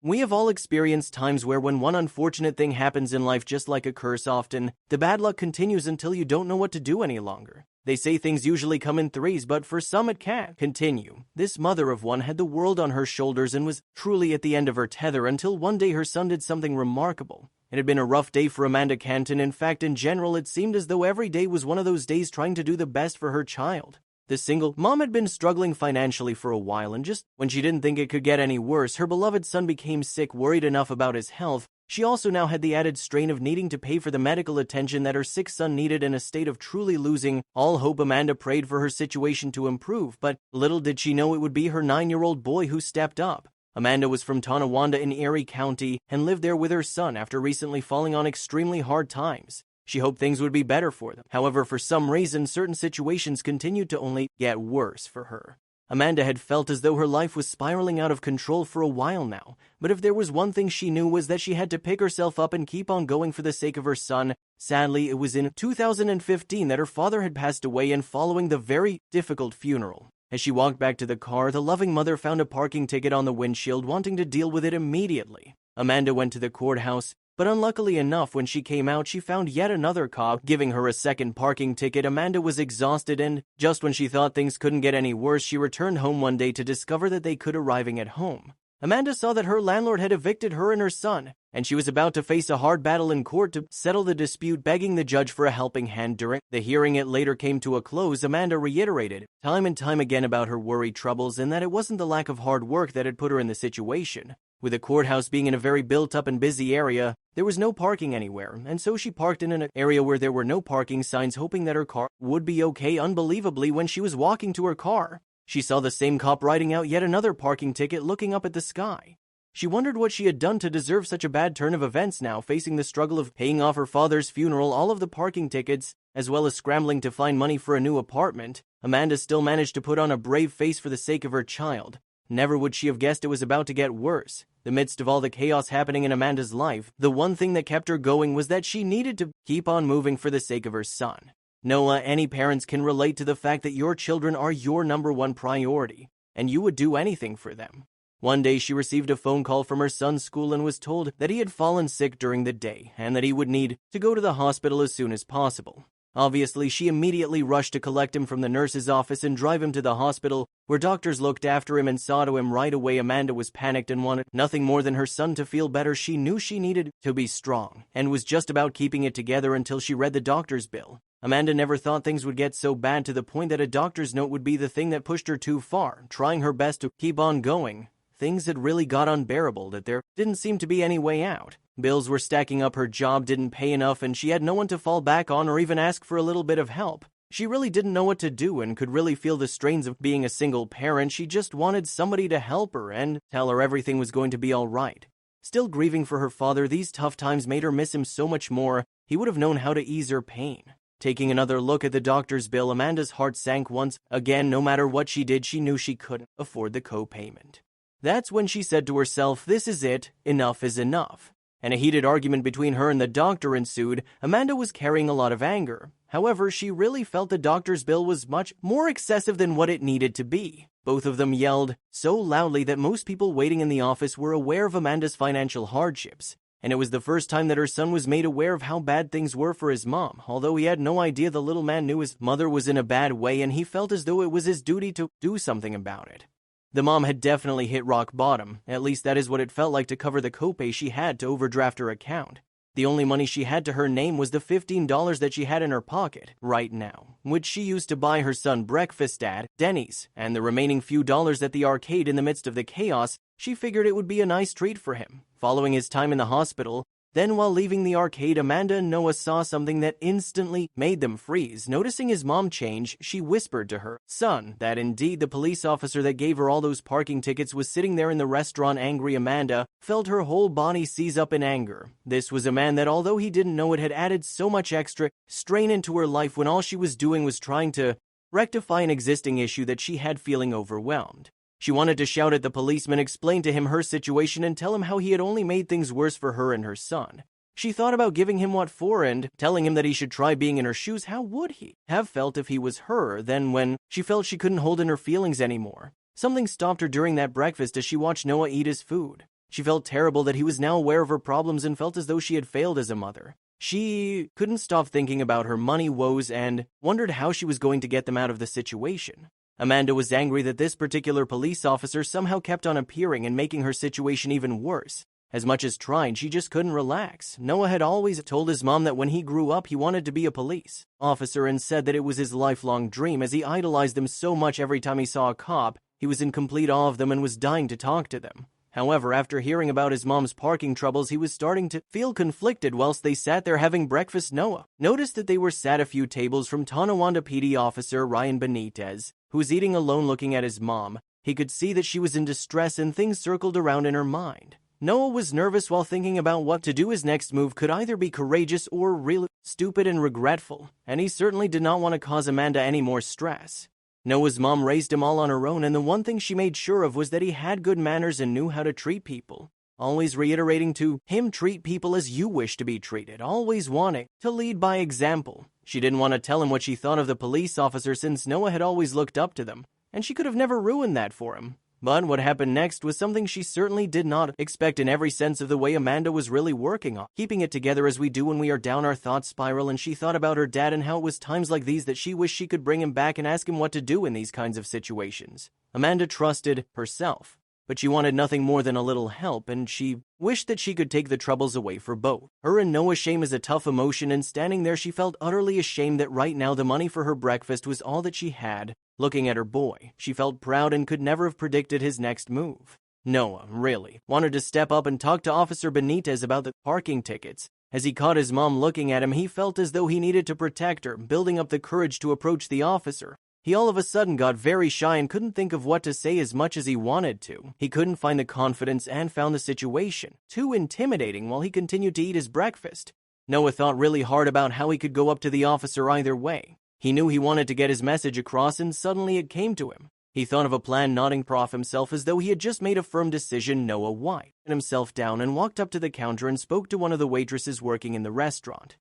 We have all experienced times where when one unfortunate thing happens in life, just like a curse often, the bad luck continues until you don't know what to do any longer. They say things usually come in threes, but for some it can continue. This mother of one had the world on her shoulders and was truly at the end of her tether until one day her son did something remarkable. It had been a rough day for Amanda Canton. In fact, in general, it seemed as though every day was one of those days trying to do the best for her child. The single mom had been struggling financially for a while, and just when she didn't think it could get any worse, her beloved son became sick. Worried enough about his health, she also now had the added strain of needing to pay for the medical attention that her sick son needed. In a state of truly losing all hope, Amanda prayed for her situation to improve, but little did she know it would be her 9-year-old boy who stepped up. Amanda was from Tonawanda in Erie County and lived there with her son after recently falling on extremely hard times. She hoped things would be better for them. However, for some reason, certain situations continued to only get worse for her. Amanda had felt as though her life was spiraling out of control for a while now, but if there was one thing she knew was that she had to pick herself up and keep on going for the sake of her son. Sadly, it was in 2015 that her father had passed away, and following the very difficult funeral. As she walked back to the car, the loving mother found a parking ticket on the windshield, wanting to deal with it immediately. Amanda went to the courthouse, but unluckily enough, when she came out, she found yet another cop giving her a second parking ticket. Amanda was exhausted, and just when she thought things couldn't get any worse, she returned home one day to discover that they could arriving at home. Amanda saw that her landlord had evicted her and her son, and she was about to face a hard battle in court to settle the dispute, begging the judge for a helping hand. During the hearing, it later came to a close. Amanda reiterated time and time again about her worry troubles and that it wasn't the lack of hard work that had put her in the situation. With the courthouse being in a very built-up and busy area, there was no parking anywhere, and so she parked in an area where there were no parking signs, hoping that her car would be okay. Unbelievably, when she was walking to her car, she saw the same cop writing out yet another parking ticket, looking up at the sky. She wondered what she had done to deserve such a bad turn of events. Now facing the struggle of paying off her father's funeral, all of the parking tickets, as well as scrambling to find money for a new apartment, Amanda still managed to put on a brave face for the sake of her child. Never would she have guessed it was about to get worse. In the midst of all the chaos happening in Amanda's life, the one thing that kept her going was that she needed to keep on moving for the sake of her son. Noah, any parents can relate to the fact that your children are your number one priority, and you would do anything for them. One day she received a phone call from her son's school and was told that he had fallen sick during the day and that he would need to go to the hospital as soon as possible. Obviously, she immediately rushed to collect him from the nurse's office and drive him to the hospital, where doctors looked after him and saw to him right away. Amanda was panicked and wanted nothing more than her son to feel better. She knew she needed to be strong and was just about keeping it together until she read the doctor's bill. Amanda never thought things would get so bad, to the point that a doctor's note would be the thing that pushed her too far. Trying her best to keep on going, things had really got unbearable that there didn't seem to be any way out. Bills were stacking up, her job didn't pay enough, and she had no one to fall back on or even ask for a little bit of help. She really didn't know what to do and could really feel the strains of being a single parent. She just wanted somebody to help her and tell her everything was going to be all right. Still grieving for her father, these tough times made her miss him so much more. He would have known how to ease her pain. Taking another look at the doctor's bill, Amanda's heart sank once again. No matter what she did, she knew she couldn't afford the co-payment. That's when she said to herself, "This is it, enough is enough." And a heated argument between her and the doctor ensued. Amanda was carrying a lot of anger. However, she really felt the doctor's bill was much more excessive than what it needed to be. Both of them yelled so loudly that most people waiting in the office were aware of Amanda's financial hardships. And it was the first time that her son was made aware of how bad things were for his mom. Although he had no idea, the little man knew his mother was in a bad way, and he felt as though it was his duty to do something about it. The mom had definitely hit rock bottom. At least that is what it felt like, to cover the copay she had to overdraft her account. The only money she had to her name was the $15 that she had in her pocket right now, which she used to buy her son breakfast at Denny's, and the remaining few dollars at the arcade. In the midst of the chaos, she figured it would be a nice treat for him, following his time in the hospital. Then while leaving the arcade, Amanda and Noah saw something that instantly made them freeze. Noticing his mom change, she whispered to her son that indeed the police officer that gave her all those parking tickets was sitting there in the restaurant. Angry, Amanda felt her whole body seize up in anger. This was a man that, although he didn't know it, had added so much extra strain into her life when all she was doing was trying to rectify an existing issue that she had, feeling overwhelmed. She wanted to shout at the policeman, explain to him her situation, and tell him how he had only made things worse for her and her son. She thought about giving him what for and telling him that he should try being in her shoes. How would he have felt if he was her? Then when she felt she couldn't hold in her feelings anymore, something stopped her during that breakfast as she watched Noah eat his food. She felt terrible that he was now aware of her problems and felt as though she had failed as a mother. She couldn't stop thinking about her money woes and wondered how she was going to get them out of the situation. Amanda was angry that this particular police officer somehow kept on appearing and making her situation even worse. As much as trying, she just couldn't relax. Noah had always told his mom that when he grew up, he wanted to be a police officer and said that it was his lifelong dream as he idolized them so much every time he saw a cop. He was in complete awe of them and was dying to talk to them. However, after hearing about his mom's parking troubles, he was starting to feel conflicted whilst they sat there having breakfast. Noah noticed that they were sat a few tables from Tonawanda PD officer Ryan Benitez, who was eating alone looking at his mom. He could see that she was in distress and things circled around in her mind. Noah was nervous while thinking about what to do. His next move could either be courageous or really stupid and regretful, and he certainly did not want to cause Amanda any more stress. Noah's mom raised him all on her own, and the one thing she made sure of was that he had good manners and knew how to treat people, always reiterating to him, treat people as you wish to be treated, always wanting to lead by example. She didn't want to tell him what she thought of the police officer since Noah had always looked up to them, and she could have never ruined that for him. But what happened next was something she certainly did not expect in every sense of the way Amanda was really working on, keeping it together as we do when we are down our thought spiral, and she thought about her dad and how it was times like these that she wished she could bring him back and ask him what to do in these kinds of situations. Amanda trusted herself, but she wanted nothing more than a little help, and she wished that she could take the troubles away for both. Her and Noah, shame is a tough emotion, and standing there she felt utterly ashamed that right now the money for her breakfast was all that she had. Looking at her boy, she felt proud and could never have predicted his next move. Noah, really, wanted to step up and talk to Officer Benitez about the parking tickets. As he caught his mom looking at him, he felt as though he needed to protect her, building up the courage to approach the officer. He all of a sudden got very shy and couldn't think of what to say as much as he wanted to. He couldn't find the confidence and found the situation too intimidating while he continued to eat his breakfast. Noah thought really hard about how he could go up to the officer either way. He knew he wanted to get his message across, and suddenly it came to him. He thought of a plan, nodding off himself as though he had just made a firm decision. Noah wiped himself down and walked up to the counter and spoke to one of the waitresses working in the restaurant.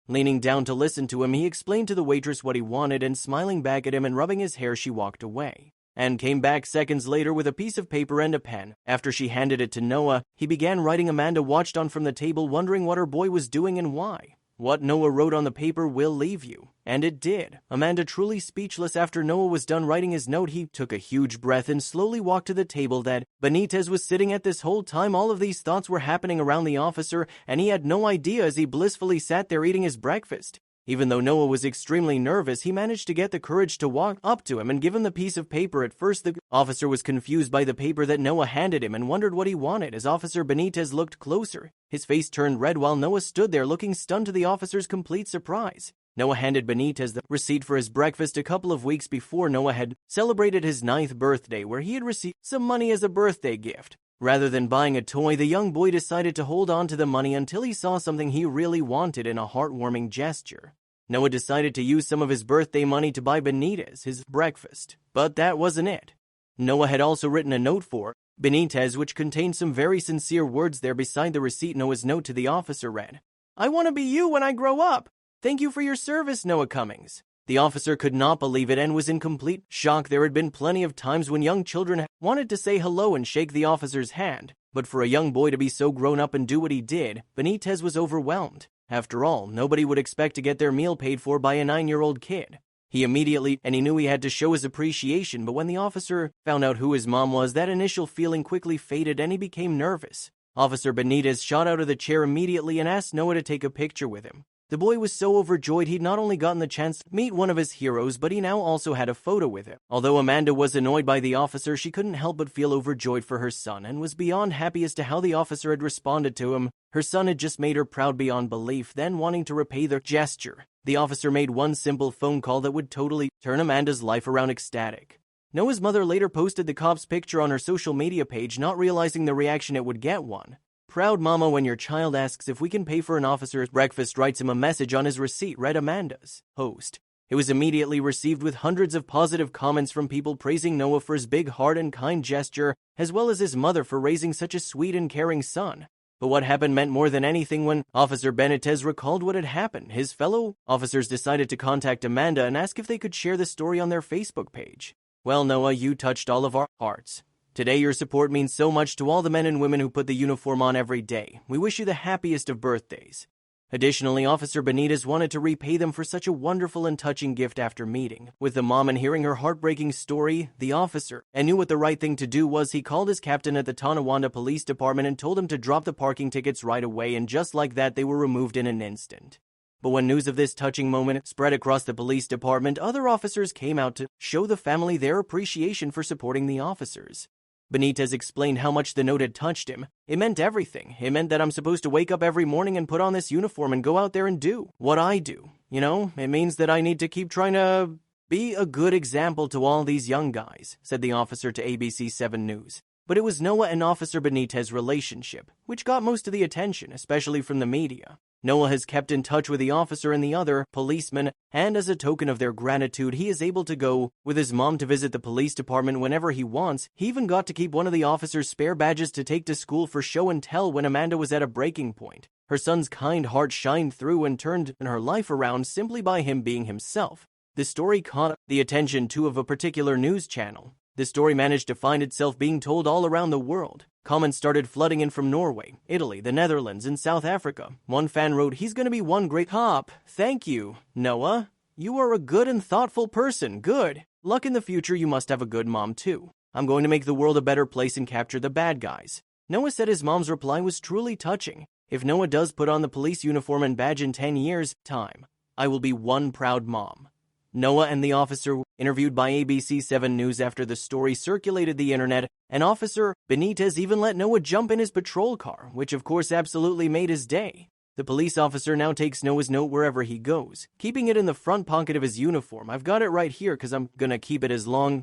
Leaning down to listen to him, he explained to the waitress what he wanted, and smiling back at him and rubbing his hair, she walked away, and came back seconds later with a piece of paper and a pen. After she handed it to Noah, he began writing. Amanda watched on from the table, wondering what her boy was doing and why. What Noah wrote on the paper will leave you. And it did. Amanda truly speechless. After Noah was done writing his note, he took a huge breath and slowly walked to the table that Benitez was sitting at. This whole time, all of these thoughts were happening around the officer, and he had no idea as he blissfully sat there eating his breakfast. Even though Noah was extremely nervous, he managed to get the courage to walk up to him and give him the piece of paper. At first, the officer was confused by the paper that Noah handed him and wondered what he wanted. As Officer Benitez looked closer, his face turned red while Noah stood there looking stunned, to the officer's complete surprise. Noah handed Benitez the receipt for his breakfast. A couple of weeks before, Noah had celebrated his 9th birthday, where he had received some money as a birthday gift. Rather than buying a toy, the young boy decided to hold on to the money until he saw something he really wanted in a heartwarming gesture. Noah decided to use some of his birthday money to buy Benitez his breakfast, but that wasn't it. Noah had also written a note for Benitez, which contained some very sincere words there. Beside the receipt, Noah's note to the officer read, "I want to be you when I grow up. Thank you for your service, Noah Cummings." The officer could not believe it and was in complete shock. There had been plenty of times when young children wanted to say hello and shake the officer's hand, but for a young boy to be so grown up and do what he did, Benitez was overwhelmed. After all, nobody would expect to get their meal paid for by a 9-year-old kid. He knew he had to show his appreciation, but when the officer found out who his mom was, that initial feeling quickly faded and he became nervous. Officer Benitez shot out of the chair immediately and asked Noah to take a picture with him. The boy was so overjoyed he'd not only gotten the chance to meet one of his heroes, but he now also had a photo with him. Although Amanda was annoyed by the officer, she couldn't help but feel overjoyed for her son and was beyond happy as to how the officer had responded to him. Her son had just made her proud beyond belief. Then, wanting to repay the gesture, the officer made one simple phone call that would totally turn Amanda's life around. Ecstatic. Noah's mother later posted the cop's picture on her social media page, not realizing the reaction it would get. One proud mama when your child asks if we can pay for an officer's breakfast writes him a message on his receipt, read Amanda's post. It was immediately received with hundreds of positive comments from people praising Noah for his big heart and kind gesture, as well as his mother for raising such a sweet and caring son. But what happened meant more than anything. When Officer Benitez recalled what had happened, his fellow officers decided to contact Amanda and ask if they could share the story on their Facebook page. "Well, Noah, you touched all of our hearts. Today, your support means so much to all the men and women who put the uniform on every day. We wish you the happiest of birthdays." Additionally, Officer Benitez wanted to repay them for such a wonderful and touching gift after meeting with the mom and hearing her heartbreaking story. The officer knew what the right thing to do was. He called his captain at the Tonawanda Police Department and told him to drop the parking tickets right away, and just like that, they were removed in an instant. But when news of this touching moment spread across the police department, other officers came out to show the family their appreciation for supporting the officers. Benitez explained how much the note had touched him. "It meant everything. It meant that I'm supposed to wake up every morning and put on this uniform and go out there and do what I do. It means that I need to keep trying to be a good example to all these young guys," said the officer to ABC 7 News. But it was Noah and Officer Benitez's relationship which got most of the attention, especially from the media. Noah has kept in touch with the officer and the other policemen, and as a token of their gratitude, he is able to go with his mom to visit the police department whenever he wants. He even got to keep one of the officer's spare badges to take to school for show and tell when Amanda was at a breaking point. Her son's kind heart shined through and turned her life around simply by him being himself. The story caught the attention too of a particular news channel. The story managed to find itself being told all around the world. Comments started flooding in from Norway, Italy, the Netherlands, and South Africa. One fan wrote, "He's going to be one great cop. Thank you, Noah. You are a good and thoughtful person. Good. Luck in the future, you must have a good mom too. I'm going to make the world a better place and capture the bad guys." Noah said his mom's reply was truly touching. "If Noah does put on the police uniform and badge in 10 years' time, I will be one proud mom." Noah and the officer were interviewed by ABC 7 News after the story circulated the internet, and Officer Benitez even let Noah jump in his patrol car, which of course absolutely made his day. The police officer now takes Noah's note wherever he goes, keeping it in the front pocket of his uniform. "I've got it right here because I'm gonna keep it as long